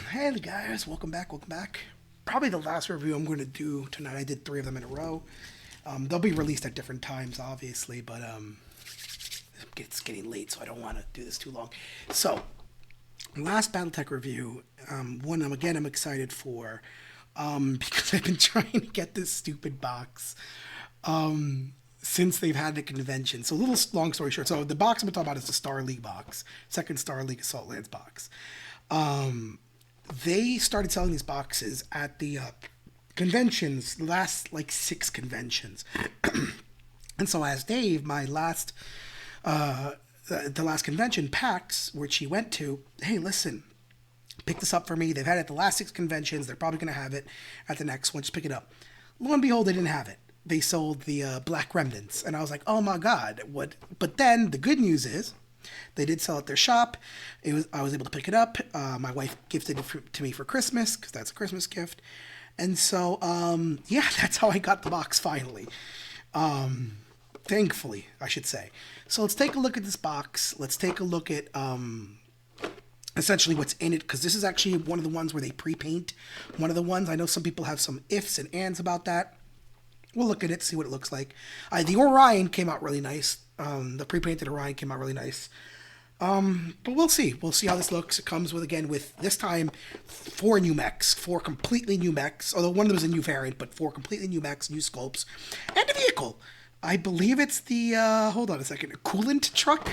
Hey guys, welcome back, welcome back. Probably the last review I'm going to do tonight. I did 3 of them in a row. They'll be released at different times, obviously, but it's getting late, so I don't want to do this too long. So, last Battletech review, one I'm excited for, because I've been trying to get this stupid box since they've had the convention. So, long story short. So, the box I'm going to talk about is the Star League box, second Star League Assault Lance box. They started selling these boxes at the conventions, last like 6 conventions. And so, as Dave, my last, the last convention, PAX, which he went to, hey, listen, pick this up for me. They've had it at the last 6 conventions. They're probably going to have it at the next one. Just pick it up. Lo and behold, they didn't have it. They sold the Black Remnants. And I was like, oh my God, what? But then the good news is, they did sell at their shop. I was able to pick it up. My wife gifted it to me for Christmas because that's a Christmas gift. And so, yeah, that's how I got the box finally. Thankfully, I should say. So let's take a look at this box. Let's take a look at essentially what's in it, because this is actually one of the ones where they pre-paint. One of the ones, I know some people have some ifs and ands about that. We'll look at it, see what it looks like. The Orion came out really nice. The pre-painted Orion came out really nice. But we'll see. We'll see how this looks. It comes with, again, with this time 4 new mechs, 4 completely new mechs. Although one of them is a new variant, but 4 completely new mechs, new sculpts, and a vehicle. I believe it's the hold on a second, a coolant truck.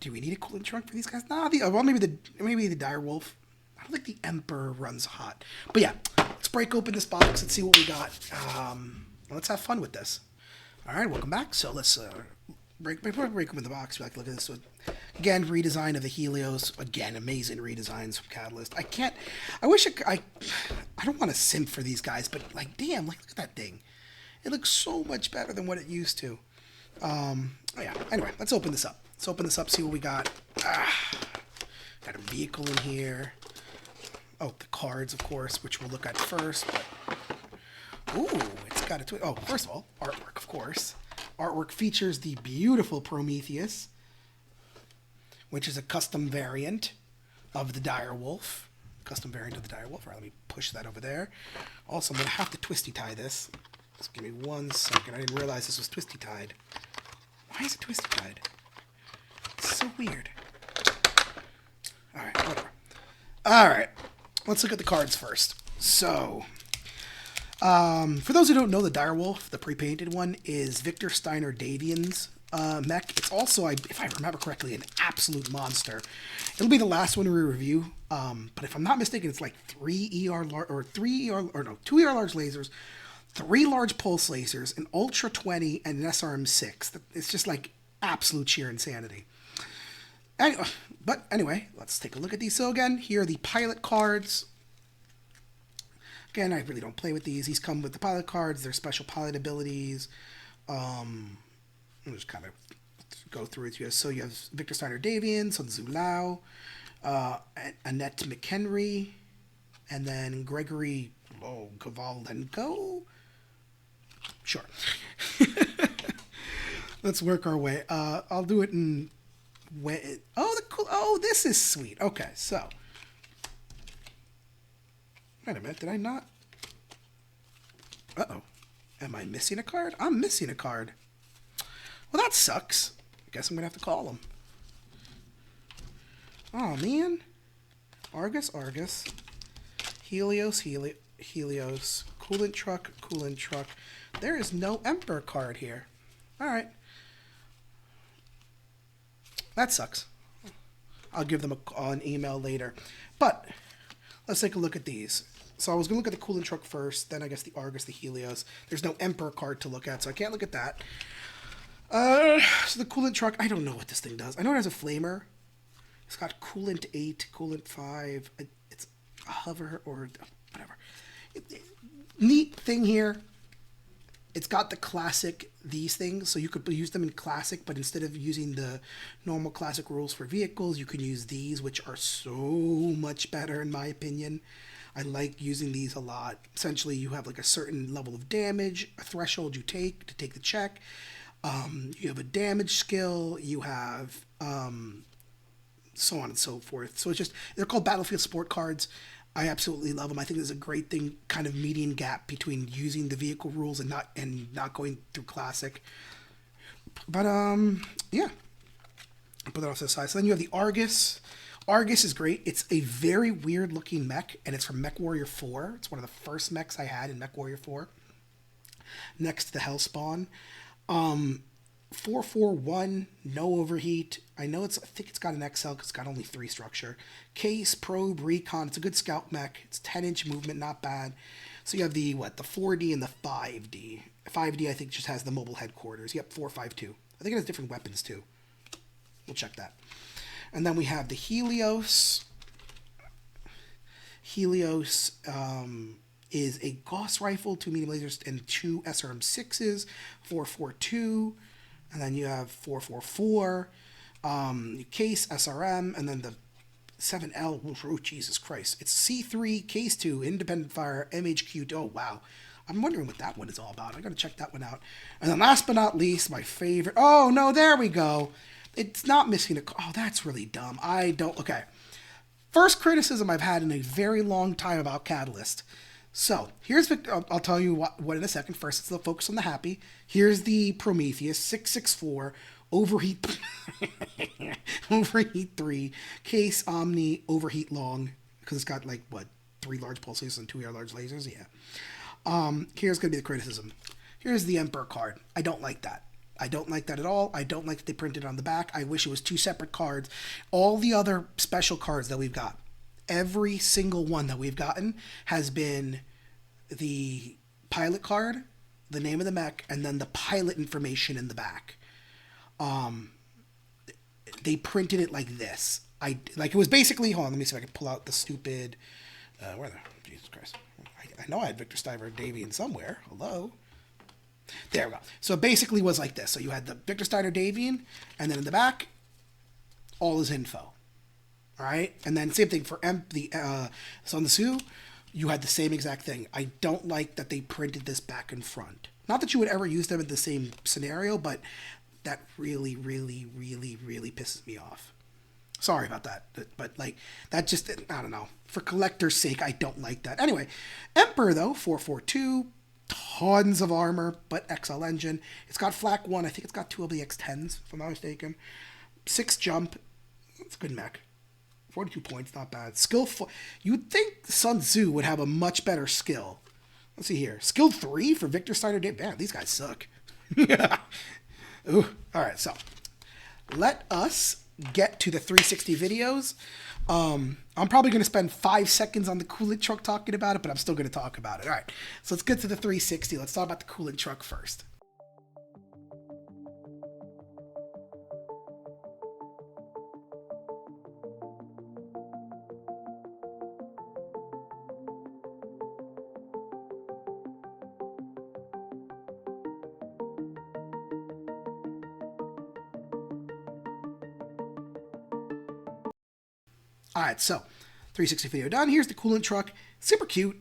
Do we need a coolant truck for these guys? No, well, maybe the Direwolf. I don't think the Emperor runs hot. But yeah, let's break open this box and see what we got. Let's have fun with this. All right, welcome back. So let's before we break open the box, we like to look at this. So, again, redesign of the Helios. Again, amazing redesigns from Catalyst. I wish I don't want to simp for these guys, but like, damn, like look at that thing. It looks so much better than what it used to. Oh yeah. Anyway, let's open this up. Let's open this up. See what we got. Got a vehicle in here. Oh, the cards, of course, which we'll look at first. But ooh, it's got a oh, first of all, artwork, of course. Artwork features the beautiful Prometheus, which is a custom variant of the Direwolf. Custom variant of the Direwolf. All right, let me push that over there. Also, I'm going to have to twisty tie this. Just give me 1 second. I didn't realize this was twisty tied. Why is it twisty tied? It's so weird. All right, whatever. All right, let's look at the cards first. So, for those who don't know, the Direwolf, the pre-painted one, is Victor Steiner Davian's mech. It's also, if I remember correctly, an absolute monster. It'll be the last one we review. But if I'm not mistaken, it's like 2 ER large lasers, 3 large pulse lasers, an Ultra 20, and an SRM-6. It's just like absolute sheer insanity. But anyway, let's take a look at these. So again, here are the pilot cards. Again, I really don't play with these. These come with the pilot cards, their special pilot abilities. I'll just kind of go through it. So you have Victor Steiner Davian, Sun Tzu Lao, Annette McHenry, and then Gregory Kovalenko. Sure. Let's work our way. I'll do it in. Oh, this is sweet. Okay, so. Wait a minute, did I not? Uh-oh. Am I missing a card? I'm missing a card. Well, that sucks. I guess I'm going to have to call him. Oh, man. Argus. Helios. Coolant truck. There is no Emperor card here. All right. That sucks. I'll give them an email later. But let's take a look at these. So I was going to look at the Coolant truck first, then I guess the Argus, the Helios. There's no Emperor card to look at, so I can't look at that. So the Coolant truck, I don't know what this thing does. I know it has a flamer. It's got Coolant 8, Coolant 5. It's a hover or whatever. Neat thing here. It's got the classic, these things, so you could use them in classic, but instead of using the normal classic rules for vehicles, you can use these, which are so much better in my opinion. I like using these a lot. Essentially, you have like a certain level of damage, a threshold you take to take the check. You have a damage skill. You have so on and so forth. So it's just, they're called Battlefield Sport cards. I absolutely love them. I think there's a great thing, kind of median gap between using the vehicle rules and not going through classic. But yeah, I'll put that off to the side. So then you have the Argus. Argus is great. It's a very weird looking mech, and it's from Mech Warrior 4. It's one of the first mechs I had in Mech Warrior 4. Next to the Hellspawn. 441, no overheat. I think it's got an XL because it's got only 3 structure. Case, probe, recon. It's a good scout mech. It's 10-inch movement, not bad. So you have the 4D and the 5D. 5D I think just has the mobile headquarters. Yep, 452. I think it has different weapons too. We'll check that. And then we have the Helios. Helios is a Gauss rifle, 2 medium lasers, and 2 SRM6s, 442. And then you have 444, case, SRM, and then the 7L. Oh, Jesus Christ. It's C3, case 2, independent fire, MHQ. Oh, wow. I'm wondering what that one is all about. I got to check that one out. And then last but not least, my favorite. Oh, no, there we go. It's not missing a. Oh, that's really dumb. Okay. First criticism I've had in a very long time about Catalyst. So, I'll tell you what in a second. First, it's the focus on the happy. Here's the Prometheus, 664, overheat, overheat 3, case, omni, overheat long, because it's got, 3 large pulses and 2 large lasers? Yeah. Here's going to be the criticism. Here's the Emperor card. I don't like that. I don't like that at all. I don't like that they printed it on the back. I wish it was 2 separate cards. All the other special cards that we've got, every single one that we've gotten has been the pilot card, the name of the mech, and then the pilot information in the back. They printed it like this. It was basically, hold on, let me see if I can pull out the stupid, Jesus Christ. I know I had Victor Stiver Davian somewhere. Hello? There we go. So it basically was like this. So you had the Victor Steiner Davian, and then in the back, all his info. All right? And then same thing for Sun Tzu, you had the same exact thing. I don't like that they printed this back and front. Not that you would ever use them in the same scenario, but that really, really, really, really pisses me off. Sorry about that. But that just, I don't know. For collector's sake, I don't like that. Anyway, Emperor, though, 442, tons of armor, but XL engine. It's got flak 1. I think it's got 2 of the X10s, if I'm not mistaken. 6 jump. It's a good mech. 42 points, not bad. Skill 4. You'd think Sun Tzu would have a much better skill. Let's see here. Skill 3 for Victor Steiner. Man, these guys suck. Yeah. Ooh. All right, so let us get to the 360 videos. I'm probably going to spend 5 seconds on the coolant truck talking about it, but I'm still going to talk about it. All right, so let's get to the 360. Let's talk about the coolant truck first. All right, so 360 video done. Here's the coolant truck. Super cute.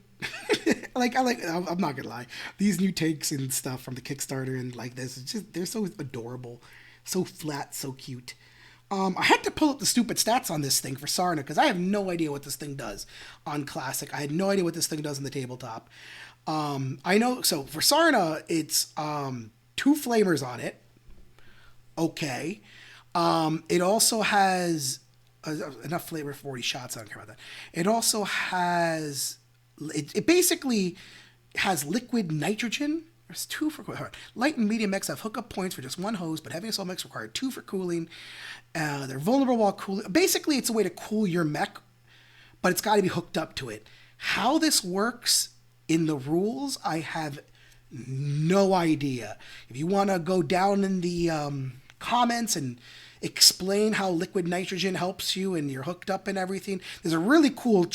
I'm not gonna lie. These new tanks and stuff from the Kickstarter and like this, it's just, they're so adorable, so flat, so cute. I had to pull up the stupid stats on this thing for Sarna because I have no idea what this thing does on Classic. I had no idea what this thing does in the tabletop. I know, so for Sarna, it's 2 flamers on it. Okay. It also has enough flavor for 40 shots. I don't care about that. It also has, it basically has liquid nitrogen. There's 2 for light and medium mechs have hookup points for just 1 hose, but heavy assault mechs require 2 for cooling. They're vulnerable while cooling. Basically, it's a way to cool your mech, but it's got to be hooked up to it. How this works in the rules, I have no idea. If you want to go down in the comments and explain how liquid nitrogen helps you and you're hooked up and everything, there's a really cool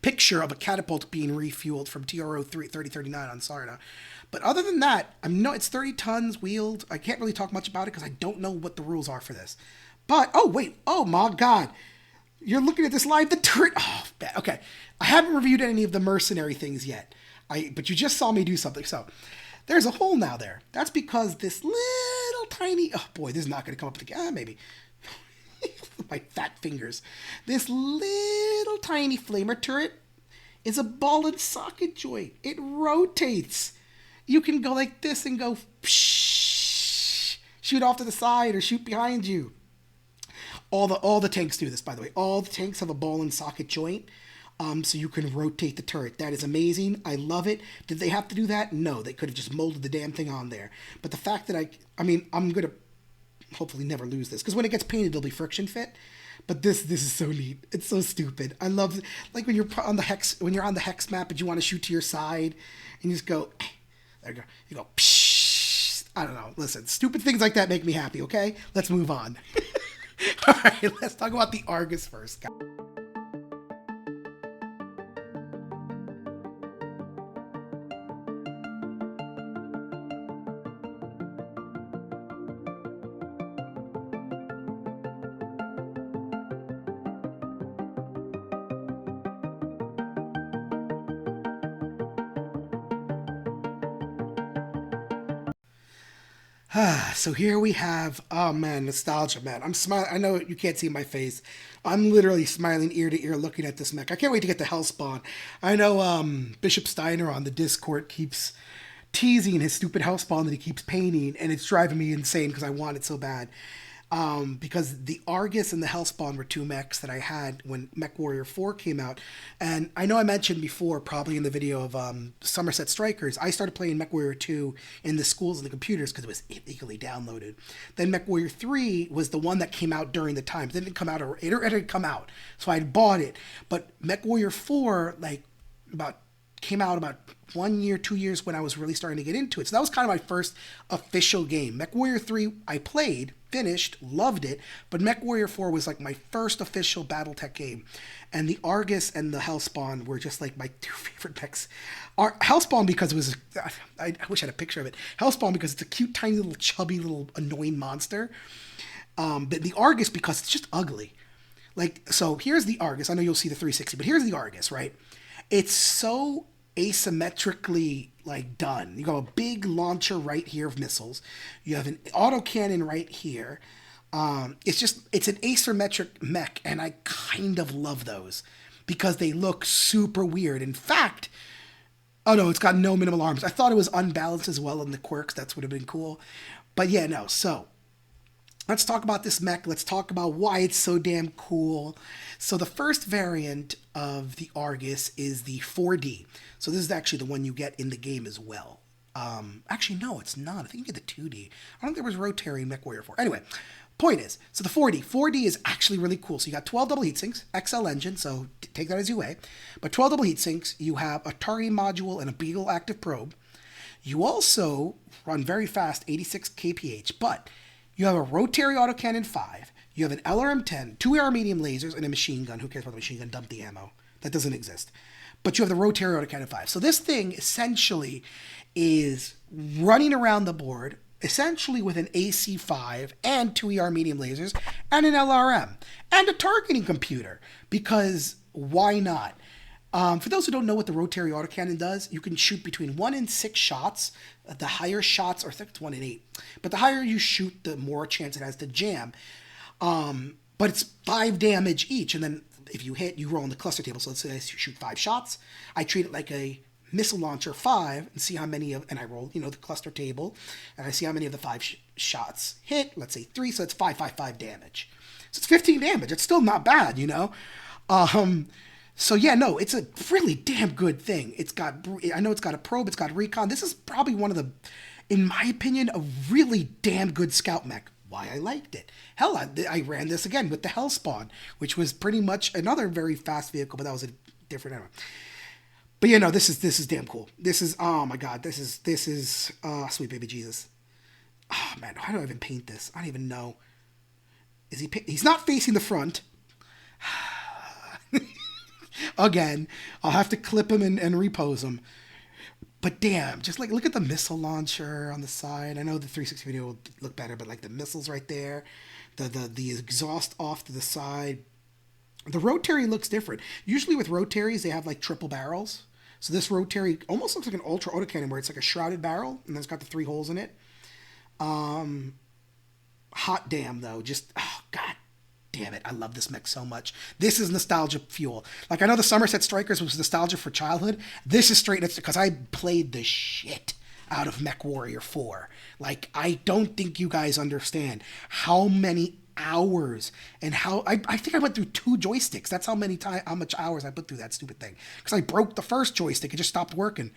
picture of a catapult being refueled from TRO 3039 on Sarna. But other than that, it's 30 tons wheeled. I can't really talk much about it because I don't know what the rules are for this. But, oh my God. You're looking at this live, the turret. Oh, bad. Okay. I haven't reviewed any of the mercenary things yet. But you just saw me do something. So there's a hole now there. That's because this little tiny, oh boy, this is not going to come up with the, maybe. my fat fingers. This little tiny flamer turret is a ball and socket joint. It rotates. You can go like this and go psh, shoot off to the side or shoot behind you. All the tanks do this, by the way. All the tanks have a ball and socket joint, so you can rotate the turret. That is amazing. I love it. Did they have to do that? No, they could have just molded the damn thing on there. But the fact that I'm gonna hopefully never lose this, because when it gets painted, it'll be friction fit. But this is so neat. It's so stupid. I love, like when you're on the hex map and you want to shoot to your side, and you just go, there you go. You go, psh. I don't know. Listen, stupid things like that make me happy. Okay, let's move on. All right, let's talk about the Argus first, guys. So here we have, oh man, nostalgia, man. I'm smiling. I know you can't see my face. I'm literally smiling ear to ear looking at this mech. I can't wait to get the Hellspawn. I know Bishop Steiner on the Discord keeps teasing his stupid Hellspawn that he keeps painting, and it's driving me insane because I want it so bad. Because the Argus and the Hellspawn were two mechs that I had when Mech Warrior 4 came out. And I know I mentioned before, probably in the video of Somerset Strikers, I started playing Mech Warrior 2 in the schools and the computers because it was illegally downloaded. Then Mech Warrior 3 was the one that came out during the time. It didn't come out, or it had come out. So I bought it. But Mech Warrior 4, came out about 1 year, 2 years when I was really starting to get into it. So that was kind of my first official game. Mech Warrior 3 I played, finished, loved it, but Mech Warrior 4 was like my first official Battletech game. And the Argus and the Hellspawn were just like my two favorite mechs. Hellspawn because it was, I wish I had a picture of it. Hellspawn because it's a cute, tiny little, chubby, little annoying monster. But the Argus because it's just ugly. Like, so here's the Argus. I know you'll see the 360, but here's the Argus, right? It's so asymmetrically done. You got a big launcher right here of missiles. You have an autocannon right here. It's an asymmetric mech, and I kind of love those because they look super weird. In fact, oh no, it's got no minimal arms. I thought it was unbalanced as well in the quirks. That would have been cool. But yeah, no. So let's talk about this mech. Let's talk about why it's so damn cool. So the first variant of the Argus is the 4D. So this is actually the one you get in the game as well. Actually, no, it's not. I think you get the 2D. I don't think there was Rotary in Mech Warrior 4. Anyway, point is, so the 4D. 4D is actually really cool. So you got 12 double heatsinks, XL engine, so take that as you weigh. But 12 double heatsinks, you have a targeting module and a Beagle active probe. You also run very fast, 86 kph, but you have a rotary autocannon 5. You have an LRM-10, 2 AR medium lasers, and a machine gun. Who cares about the machine gun? Dump the ammo. That doesn't exist. But you have the rotary autocannon 5. So this thing essentially is running around the board, essentially with an AC-5 and 2 ER medium lasers and an LRM and a targeting computer. Because why not? For those who don't know what the rotary autocannon does, you can shoot between 1 and 6 shots. The higher shots, or I think it's 1 and 8, but the higher you shoot, the more chance it has to jam. But it's 5 damage each, and then if you hit, you roll on the cluster table. So let's say I shoot 5 shots. I treat it like a missile launcher 5 and see how many and I roll, the cluster table, and I see how many of the 5 shots hit. Let's say 3, so it's 5 damage. So it's 15 damage. It's still not bad, So yeah, no, it's a really damn good thing. I know it's got a probe, it's got recon. This is probably one of the, in my opinion, a really damn good scout mech. Why I liked it. Hell, I ran this again with the Hellspawn, which was pretty much another very fast vehicle, but that was a different era. But yeah, no, this is damn cool. This is, oh my god, this is sweet baby Jesus. Oh man, how do I even paint this? I don't even know. He's not facing the front. Again, I'll have to clip him and repose him. But damn, just look at the missile launcher on the side. I know the 360 video will look better, but the missiles right there, the exhaust off to the side. The rotary looks different. Usually with rotaries, they have triple barrels. So this rotary almost looks like an ultra autocannon where it's like a shrouded barrel and then it's got the 3 holes in it. Hot damn though, just, oh god. damn it, I love this mech so much. This is nostalgia fuel. Like, I know the Somerset Strikers was nostalgia for childhood. This is straight, because I played the shit out of Mech Warrior 4. Like, I don't think you guys understand how many hours and how I think I went through 2 joysticks. That's how much hours I put through that stupid thing. Because I broke the first joystick, it just stopped working.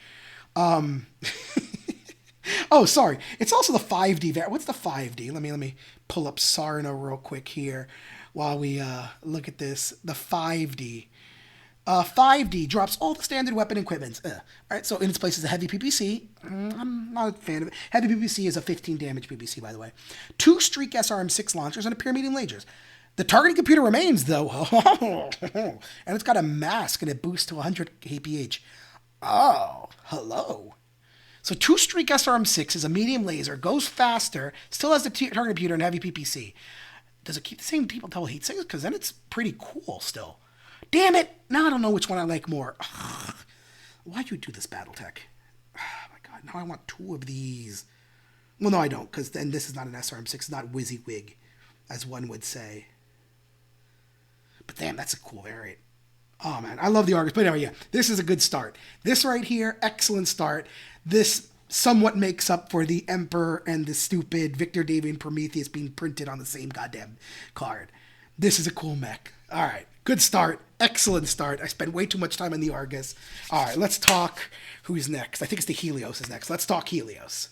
Oh, sorry. It's also the 5D variant. What's the 5D? Let me pull up Sarno real quick here while we look at this. The 5D. 5D drops all the standard weapon equipment. All right, so in its place is a heavy PPC. I'm not a fan of it. Heavy PPC is a 15 damage PPC, by the way. 2 Streak SRM6 launchers and a pure medium lasers. The targeting computer remains, though. And it's got a mask and it boosts to 100 kph. Oh, hello. So 2 Streak SRM6 is a medium laser, goes faster, still has the target computer and heavy PPC. Does it keep the same double heat sinks? Because then it's pretty cool still. Damn it! Now I don't know which one I like more. Ugh. Why'd you do this, Battletech? Oh my god, now I want 2 of these. Well, no, I don't, because then this is not an SRM6, it's not WYSIWYG, as one would say. But damn, that's a cool variant. Oh man, I love the Argus. But anyway, yeah, this is a good start. This right here, excellent start. This somewhat makes up for the Emperor and the stupid Victor Davian Prometheus being printed on the same goddamn card. This is a cool mech. All right, good start. Excellent start. I spent way too much time on the Argus. All right, let's talk who's next. I think it's the Helios is next. Let's talk Helios.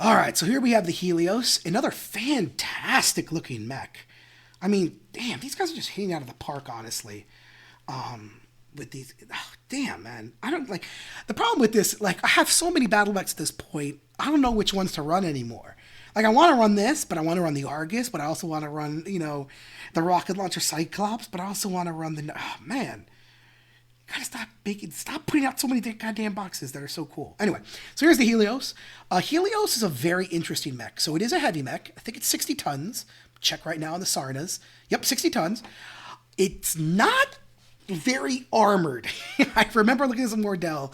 All right, so here we have the Helios, another fantastic looking mech. I mean, damn, these guys are just hitting out of the park, honestly. With these, oh, damn, man. I don't like the problem with this. Like, I have so many battle mechs at this point. I don't know which ones to run anymore. Like, I want to run this, but I want to run the Argus, but I also want to run, the rocket launcher Cyclops, but I also want to run the. Oh man. Gotta stop putting out so many goddamn boxes that are so cool. Anyway, so here's the Helios. Helios is a very interesting mech. So it is a heavy mech. I think it's 60 tons. Check right now on the Sarnas. Yep, 60 tons. It's not very armored. I remember looking at some Mordell.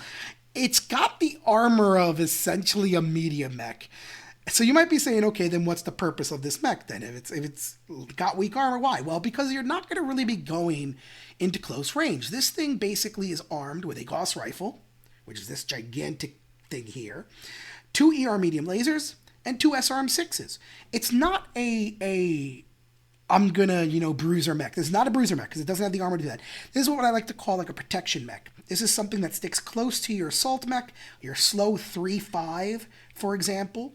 It's got the armor of essentially a medium mech. So you might be saying, okay, then what's the purpose of this mech then? If it's got weak armor, why? Well, because you're not going to really be going into close range. This thing basically is armed with a Gauss rifle, which is this gigantic thing here, 2 ER medium lasers, and 2 SRM6s. It's not I'm gonna, bruiser mech. This is not a bruiser mech because it doesn't have the armor to do that. This is what I like to call like a protection mech. This is something that sticks close to your assault mech, your slow 3-5, for example.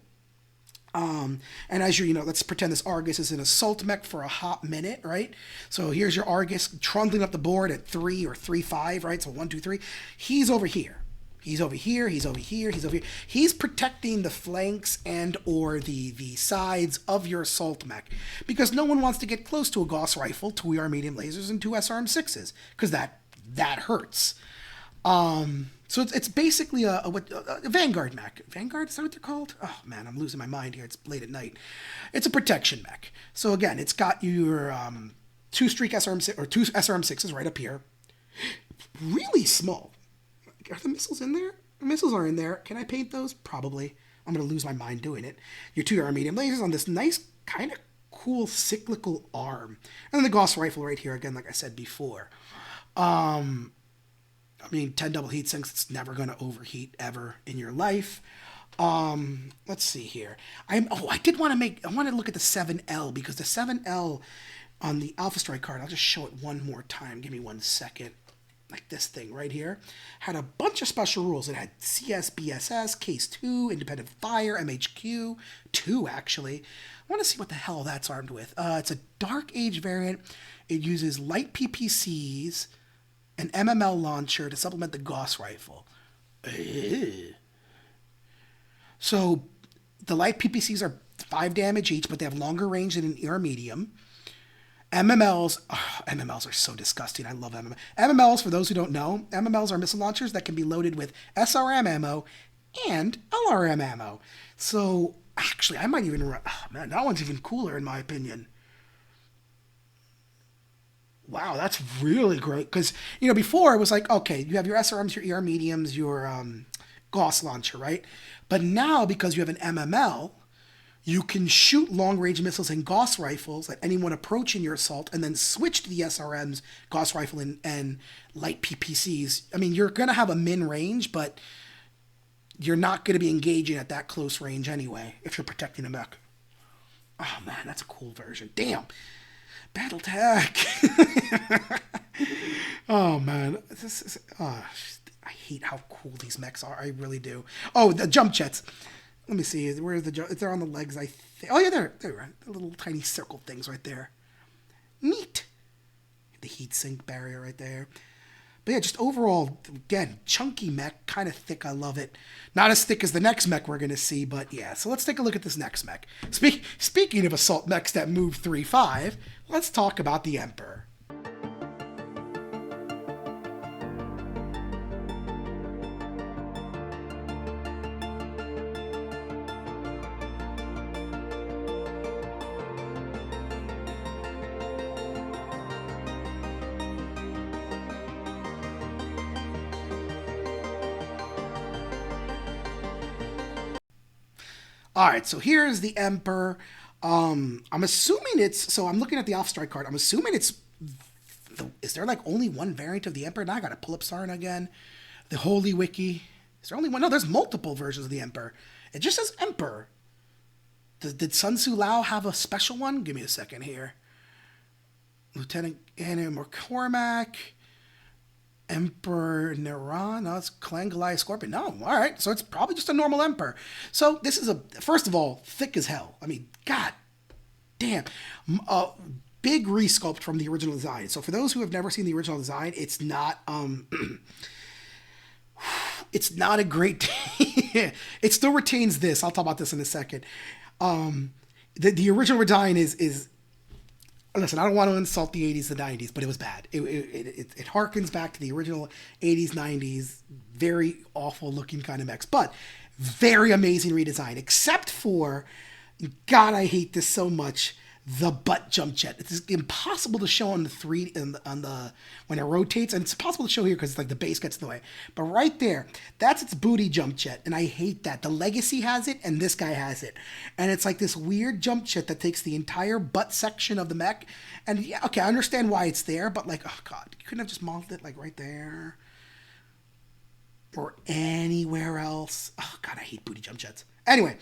And as let's pretend this Argus is an assault mech for a hot minute, right? So here's your Argus trundling up the board at 3 or 3-5, right? So 1, 2, 3. He's over here. He's over here. He's over here. He's over here. He's protecting the flanks and or the sides of your assault mech because no one wants to get close to a Gauss rifle, 2 ER medium lasers, and 2 SRM6s because that hurts. So it's basically a Vanguard mech. Vanguard, is that what they're called? Oh man, I'm losing my mind here. It's late at night. It's a protection mech. So again, it's got your 2 Streak SRM6 or 2 SRM6s right up here. Really small. Are the missiles in there? The missiles are in there. Can I paint those? Probably. I'm gonna lose my mind doing it. Your 2 medium lasers on this nice kind of cool cyclical arm, and then the Gauss rifle right here again, like I said before. 10 double heat sinks, it's never going to overheat ever in your life. Let's see here. I want to look at the 7L because the 7L on the Alpha Strike card, I'll just show it one more time. Give me 1 second. Like this thing right here. Had a bunch of special rules. It had CS, BSS, Case 2, Independent Fire, MHQ, 2 actually. I want to see what the hell that's armed with. It's a Dark Age variant. It uses light PPCs, an MML launcher to supplement the Gauss rifle. So the light PPCs are 5 damage each, but they have longer range than an ER medium. MMLs, oh, MMLs are so disgusting. I love MMLs. MMLs, for those who don't know, MMLs are missile launchers that can be loaded with SRM ammo and LRM ammo. So actually, I might even run. Oh, man, that one's even cooler in my opinion. Wow, that's really great. Because, before it was like, okay, you have your SRMs, your ER mediums, your Gauss launcher, right? But now, because you have an MML, you can shoot long range missiles and Gauss rifles at anyone approaching your assault and then switch to the SRMs, Gauss rifle, and light PPCs. I mean, you're going to have a min range, but you're not going to be engaging at that close range anyway if you're protecting a mech. Oh man, that's a cool version. Damn. Battletech. Oh man, I hate how cool these mechs are. I really do. Oh, the jump jets. Let me see. Where's the jump? They're on the legs. Oh yeah, there. The little tiny circle things right there. Neat. The heat sink barrier right there. But yeah, just overall, again, chunky mech, kind of thick. I love it. Not as thick as the next mech we're going to see, but yeah. So let's take a look at this next mech. Speaking of assault mechs that move 3.5, let's talk about the Emperor. All right, so here's the Emperor. I'm assuming I'm looking at the off-strike card. I'm assuming is there like only one variant of the Emperor? Now I gotta pull up Sarn again. The Holy Wiki. Is there only one? No, there's multiple versions of the Emperor. It just says Emperor. Did Sun Tzu Lao have a special one? Give me a second here. Lieutenant Anna McCormack. Emperor Neron. No, it's Clan Goliath Scorpion. No, all right. So it's probably just a normal Emperor. So this is first of all, thick as hell. I mean, god damn. Big resculpt from the original design. So for those who have never seen the original design, it's not it's not a great it still retains this. I'll talk about this in a second. The original design is listen, I don't want to insult the 80s, the 90s, but it was bad. It harkens back to the original 80s, 90s, very awful looking kind of mechs, but very amazing redesign, except for, God, I hate this so much, the butt jump jet. It's impossible to show on the when it rotates, and it's impossible to show here because it's like the base gets in the way. But right there, that's its booty jump jet, and I hate that. The Legacy has it, and this guy has it, and it's like this weird jump jet that takes the entire butt section of the mech. And yeah, okay, I understand why it's there, but like, oh god, you couldn't have just modeled it like right there or anywhere else. Oh god, I hate booty jump jets. Anyway,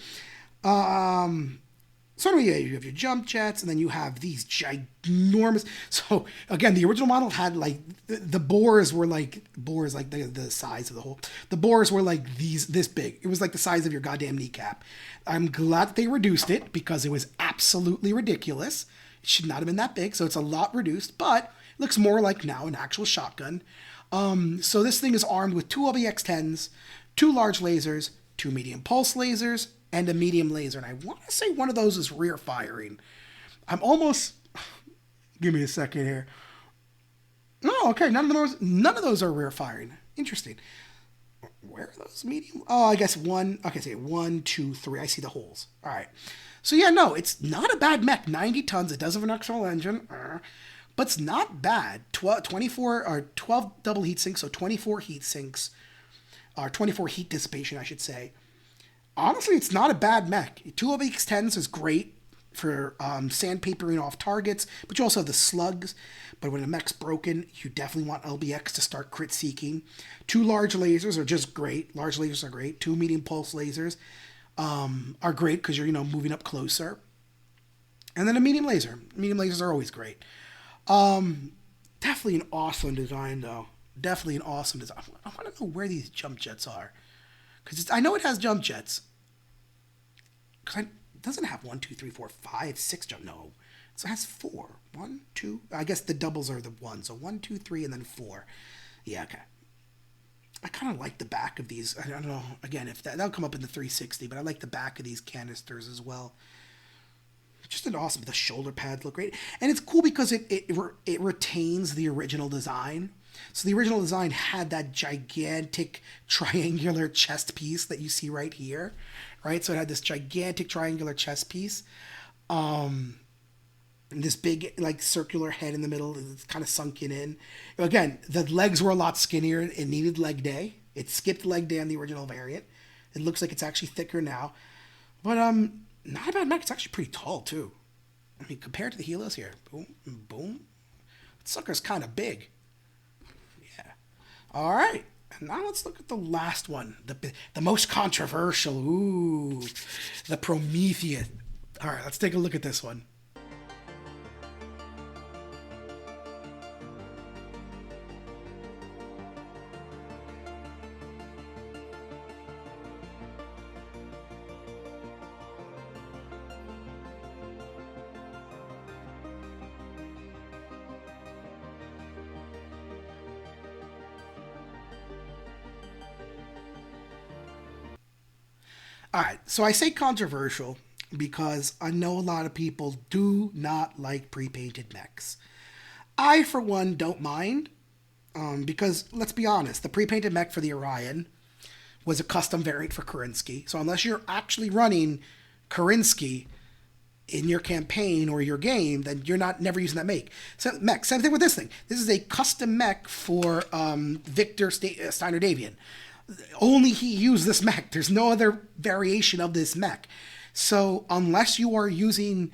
so anyway, yeah, you have your jump jets, and then you have these ginormous. So again, the original model had like the bores were like the size of the hole. The bores were like this big. It was like the size of your goddamn kneecap. I'm glad that they reduced it because it was absolutely ridiculous. It should not have been that big, so it's a lot reduced, but it looks more like now an actual shotgun. So this thing is armed with 2 LBX-10s, 2 large lasers, 2 medium pulse lasers, and a medium laser. And I want to say one of those is rear firing. I'm almost... Give me a second here. No, okay, none of those are rear firing. Interesting. Where are those medium? Oh, I guess one. Okay, say 1, 2, 3. I see the holes. All right. So yeah, no, it's not a bad mech. 90 tons. It does have an external engine. But it's not bad. 24 or 12 double heat sinks, so 24 heat sinks. Or 24 heat dissipation, I should say. Honestly, it's not a bad mech. 2 LBX-10s is great for sandpapering off targets, but you also have the slugs. But when a mech's broken, you definitely want LBX to start crit seeking. 2 large lasers are just great. Large lasers are great. 2 medium pulse lasers are great because you're moving up closer. And then a medium laser. Medium lasers are always great. Definitely an awesome design, though. Definitely an awesome design. I want to know where these jump jets are. Because I know it has jump jets. Because it doesn't have 1, 2, 3, 4, 5, 6 jump. No. So it has 4. 1, 2. I guess the doubles are the 1. So 1, 2, 3, and then 4. Yeah, okay. I kind of like the back of these. I don't know. Again, if that'll come up in the 360, but I like the back of these canisters as well. just an awesome. The shoulder pads look great, and it's cool because it retains the original design. So the original design had that gigantic triangular chest piece that you see right here, right? So it had this gigantic triangular chest piece, and this big like circular head in the middle. It's kind of sunken in. Again, the legs were a lot skinnier. It needed leg day. It skipped leg day on the original variant. It looks like it's actually thicker now, but not a bad mech. It's actually pretty tall too. I mean, compared to the Helos here, boom, boom. That sucker's kind of big. Yeah. All right. And now let's look at the last one, the most controversial. Ooh, the Prometheus. All right, let's take a look at this one. All right, so I say controversial because I know a lot of people do not like pre-painted mechs. I, for one, don't mind because let's be honest, the pre-painted mech for the Orion was a custom variant for Karinsky. So unless you're actually running Karinsky in your campaign or your game, then you're not never using that mech. Same thing with this thing. This is a custom mech for Victor Steiner Davian. Only he used this mech. There's no other variation of this mech. So unless you are using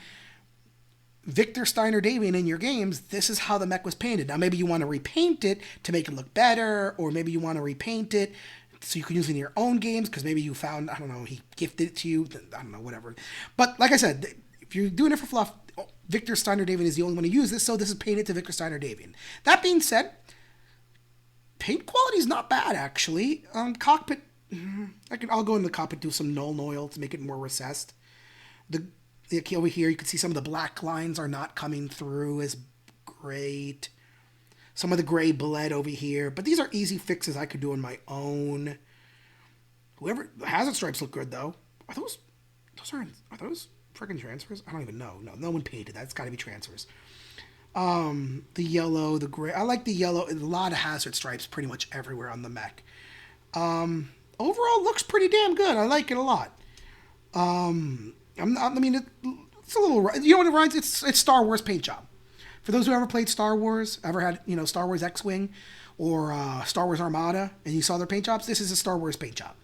Victor Steiner Davian in your games, this is how the mech was painted. Now maybe you want to repaint it to make it look better, or maybe you want to repaint it so you can use it in your own games because maybe you found, I don't know, he gifted it to you. I don't know, whatever. But like I said, if you're doing it for fluff, Victor Steiner Davian is the only one to use this, so this is painted to Victor Steiner Davian. That being said, paint quality is not bad actually. Cockpit, I'll go into the cockpit, do some null oil to make it more recessed. The over here, you can see some of the black lines are not coming through as great. Some of the gray bled over here, but these are easy fixes I could do on my own. The hazard stripes look good though. Are those freaking transfers? I don't even know. No one painted that. It's got to be transfers. The yellow, the gray. I like the yellow. A lot of hazard stripes pretty much everywhere on the mech. Overall, looks pretty damn good. I like it a lot. It's a little. You know what it reminds? It's Star Wars paint job. For those who ever played Star Wars, ever had Star Wars X-wing or Star Wars Armada, and you saw their paint jobs, this is a Star Wars paint job.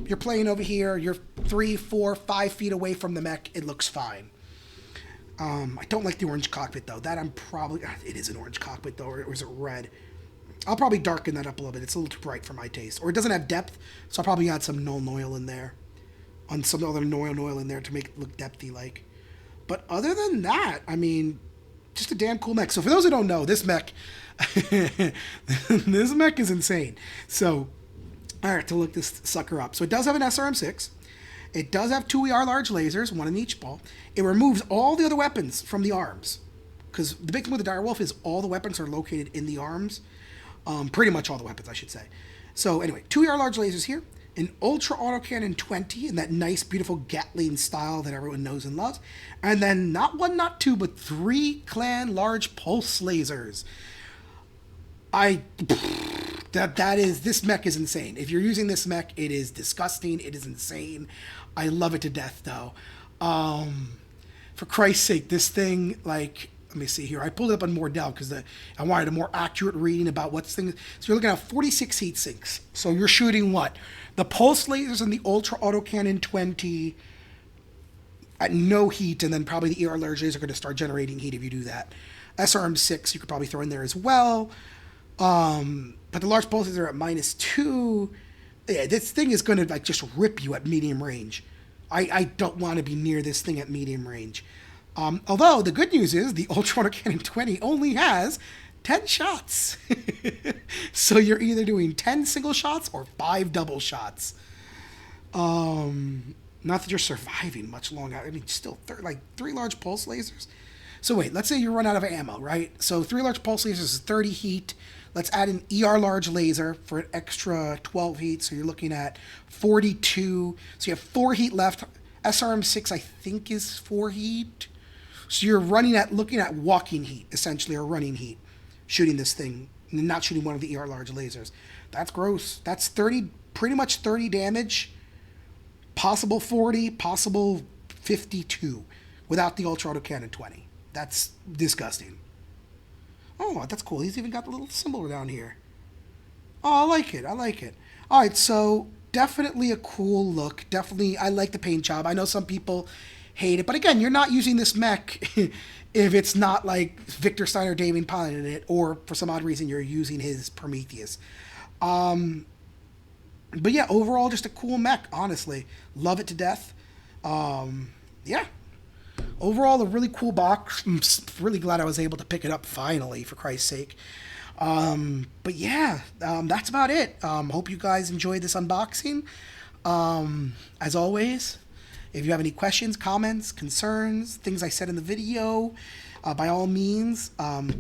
You're playing over here. You're 3, 4, 5 feet away from the mech. It looks fine. I don't like the orange cockpit though. It is an orange cockpit though, or is it red? I'll probably darken that up a little bit. It's a little too bright for my taste. Or it doesn't have depth, so I'll probably add some null oil in there. On some other null oil in there to make it look depthy like. But other than that, I mean, just a damn cool mech. So for those who don't know, this mech, this mech is insane. So, all right, to look this sucker up. So it does have an SRM-6. It does have 2 ER large lasers, 1 in each ball. It removes all the other weapons from the arms. Because the big thing with the Direwolf is all the weapons are located in the arms. Pretty much all the weapons, I should say. So anyway, 2 ER large lasers here. An Ultra Autocannon 20 in that nice, beautiful Gatling style that everyone knows and loves. And then not 1, not 2, but 3 Clan large pulse lasers. This mech is insane. If you're using this mech, it is disgusting. It is insane. I love it to death, though. For Christ's sake, this thing, like, let me see here. I pulled it up on Mordell because I wanted a more accurate reading about what's things. So you're looking at 46 heat sinks. So you're shooting what? The pulse lasers and the Ultra Autocannon 20 at no heat, and then probably the ER large lasers are going to start generating heat if you do that. SRM-6 you could probably throw in there as well. But the large pulses are at -2. Yeah, this thing is going to like just rip you at medium range. I don't want to be near this thing at medium range. Although the good news is the Ultra Autocannon 20 only has 10 shots. So you're either doing 10 single shots or 5 double shots. Not that you're surviving much longer. I mean, still 3 large pulse lasers. So wait, let's say you run out of ammo, right? So 3 large pulse lasers is 30 heat. Let's add an ER large laser for an extra 12 heat. So you're looking at 42. So you have 4 heat left. SRM6, I think, is 4 heat. So you're looking at walking heat, essentially, or running heat, shooting this thing, not shooting one of the ER large lasers. That's gross. That's 30, pretty much 30 damage, possible 40, possible 52, without the Ultra Autocannon 20. That's disgusting. Oh, that's cool. He's even got the little symbol down here. Oh, I like it. I like it. All right, so definitely a cool look. Definitely, I like the paint job. I know some people hate it, but again, you're not using this mech if it's not like Victor Steiner, Damien piloted it, or for some odd reason you're using his Prometheus. But yeah, overall, just a cool mech. Honestly, love it to death. Yeah. Overall, a really cool box. I'm really glad I was able to pick it up finally, for Christ's sake. But yeah, that's about it. Hope you guys enjoyed this unboxing. As always, if you have any questions, comments, concerns, things I said in the video, by all means,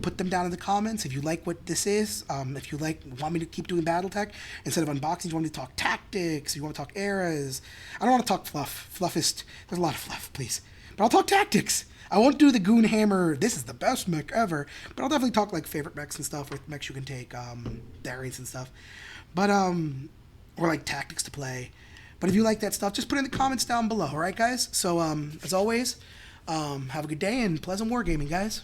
put them down in the comments. If you like what this is, if you want me to keep doing Battletech instead of unboxings, you want me to talk tactics, you want to talk eras. I don't want to talk fluff. There's a lot of fluff, please. But I'll talk tactics. I won't do the Goon Hammer, this is the best mech ever, but I'll definitely talk like favorite mechs and stuff, with mechs you can take, variants and stuff. But, or like tactics to play. But if you like that stuff, just put it in the comments down below, alright guys? So, as always, have a good day and pleasant wargaming, guys.